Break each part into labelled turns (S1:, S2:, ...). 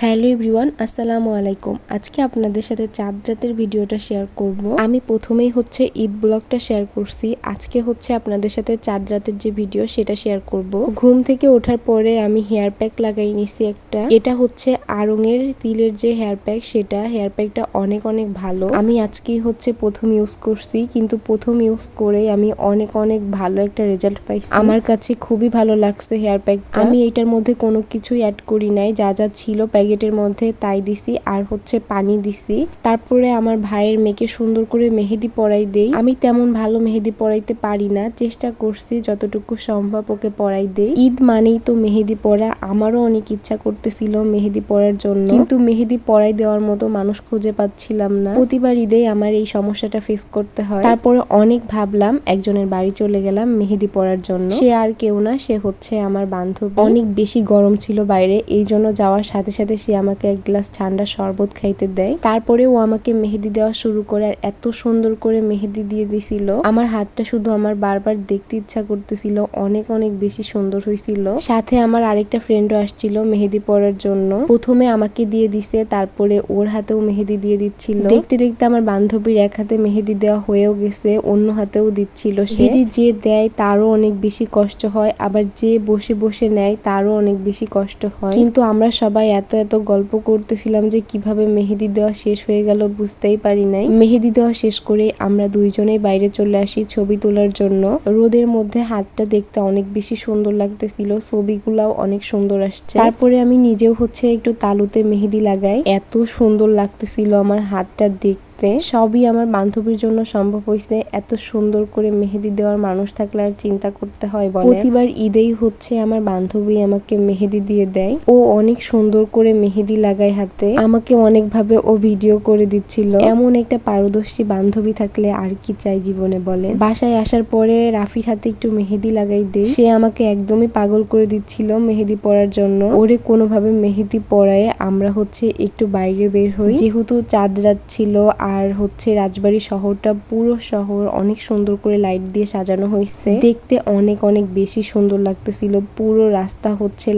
S1: Hello everyone, আসসালামু আলাইকুম। আজকে আপনাদের সাথে চাঁদ রাতের ভিডিওটা শেয়ার করব। আমি প্রথমেই ঈদ ব্লগটা শেয়ার করছি। আজকে আপনাদের সাথে চাঁদ রাতের যে ভিডিও সেটা শেয়ার করব। ঘুম থেকে ওঠার পরে আমি হেয়ার প্যাক লাগাই নিছি একটা। এটা আড়ং-এর তিলের যে হেয়ার প্যাক, সেটা হেয়ার প্যাকটা অনেক অনেক ভালো। আমি আজকেই প্রথম ইউজ করছি, কিন্তু প্রথম ইউজ করে আমি অনেক অনেক ভালো একটা রেজাল্ট পাইছি। আমার কাছে খুবই ভালো লাগছে হেয়ার প্যাকটা। আমি এটার মধ্যে কোনো কিছুই অ্যাড করি নাই, যা যা ছিল প্যাকেটের মধ্যে তাই দিছি, আর পানি দিছি। তারপরে আমার ভাইয়ের মেয়েকে সুন্দর করে মেহেদি পরাই দেই। আমি তেমন ভালো মেহেদি পরাইতে পারি না, চেষ্টা করছি যতটুকু সম্ভব ওকে পরাই দেই। ঈদ মানেই তো মেহেদি পরা, আমারও অনেক ইচ্ছা করতেছিল মেহেদি পরার জন্য, কিন্তু মেহেদি পরাই দেওয়ার মতো মানুষ খুঁজে পাচ্ছিলাম না। প্রতিবার ঈদে আমার এই সমস্যাটা ফেস করতে হয়। তারপরে অনেক ভাবলাম, একজনের বাড়ি চলে গেলাম মেহেদি পরার জন্য। সে আর কেউ না, সে আমার বান্ধবী। অনেক বেশি গরম ছিল বাইরে, এই জন্য যাওয়ার সাথে সাথে সে আমাকে এক গ্লাস ঠান্ডা শরবত খাইতে দেয়। তারপরে ও আমাকে মেহেদি দেওয়া শুরু করে, আর এত সুন্দর করে মেহেদি দিয়ে দিছিল, আমার হাতটা শুধু আমার বারবার দেখতে ইচ্ছা করতেছিল। অনেক অনেক বেশি সুন্দর হয়েছিল। সাথে আমার আরেকটা ফ্রেন্ডও আসছিল মেহেদি পরার জন্য। প্রথমে আমাকে দিয়ে দিছে, তারপরে ওর হাতেও মেহেদি দিয়ে দিচ্ছিল। দেখতে দেখতে আমার বান্ধবীর এক হাতে মেহেদি দেওয়া হয়েও গেছে, অন্য হাতেও দিচ্ছিল সে। যে দেয় তারও অনেক বেশি কষ্ট হয়, আবার যে বসে বসে নেয় তারও অনেক বেশি কষ্ট হয়। কিন্তু আমরা সবাই এত এত গল্প করতেছিলাম যে কিভাবে মেহেদি দেওয়া শেষ হয়ে গেল বুঝতেই পারি নাই। মেহেদি দেওয়া শেষ করে আমরা দুইজনেই বাইরে চলে আসি ছবি তোলার জন্য। রোদের মধ্যে হাতটা দেখতে অনেক বেশি সুন্দর লাগতেছিল, ছবিগুলাও অনেক সুন্দর আসছে। তারপরে আমি নিজেও একটু তালুতে মেহেদি লাগাই, এত সুন্দর লাগতেছিল আমার হাতটা দেখতে। সবই আমার বান্ধবীর জন্য সম্ভব হয়েছে। এত সুন্দর করে মেহেদি দেওয়ার মানুষ থাকলে আর চিন্তা করতে হয় বলেন? প্রতিবার ঈদেই আমার বান্ধবী আমাকে মেহেদি দিয়ে দেয়। ও অনেক সুন্দর করে মেহেদি লাগায় হাতে, আমাকে অনেকভাবে ও ভিডিও করে দিচ্ছিল। এমন একটা পারদর্শী বান্ধবী থাকলে আর কি চাই জীবনে বলেন? বাসায় আসার পরে রাফির হাতে একটু মেহেদি লাগাই দেই। সে আমাকে একদমই পাগল করে দিচ্ছিল মেহেদি পরার জন্য। ওরে কোনোভাবে মেহেদি পরায় আমরা একটু বাইরে বের হই, যেহেতু চাঁদ রাত ছিল। আর রাজবাড়ী শহরটা, পুরো শহর অনেক সুন্দর করে লাইট দিয়ে সাজানো হয়েছে, দেখতে অনেক অনেক বেশি সুন্দর লাগতেছিল। পুরো রাস্তা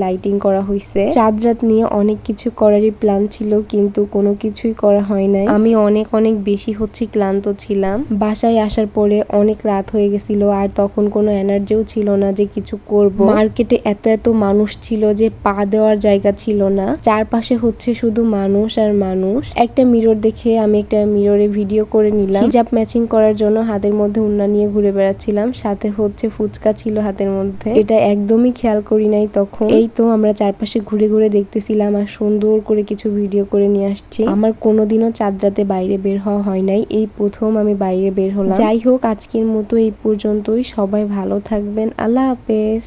S1: লাইটিং করা হয়েছে। চাঁদ রাত নিয়ে অনেক কিছু করারই প্ল্যান ছিল, কিন্তু কোনো কিছুই করা হয় নাই। আমি অনেক অনেক বেশি ক্লান্ত ছিলাম। বাসায় আসার পরে অনেক রাত হয়ে গেছিল, আর তখন কোনো এনার্জিও ছিল না যে কিছু করব। মার্কেটে এত এত মানুষ ছিল যে পা দেওয়ার জায়গা ছিল না, চারপাশে শুধু মানুষ আর মানুষ। একটা মিরর দেখে আমি একটা মিররে ভিডিও করে নিলাম। হিজাব ম্যাচিং করার জন্য হাতের মধ্যে উন্না নিয়ে ঘুরে বেড়াচ্ছিলাম, সাথে ফুচকা ছিল হাতের মধ্যে। এটা একদমই খেয়াল করি নাই তখন। এই তো আমরা চারপাশে ঘুরে ঘুরে দেখতেছিলাম, আর সুন্দর করে কিছু ভিডিও করে নিয়ে আসছি। আমার কোনোদিনও চাঁদ রাতে বাইরে বের হওয়া হয় নাই, এই প্রথম আমি বাইরে বের হলাম। যাই হোক, আজকের মতো এই পর্যন্তই। সবাই ভালো থাকবেন, আল্লাহ হাফেজ।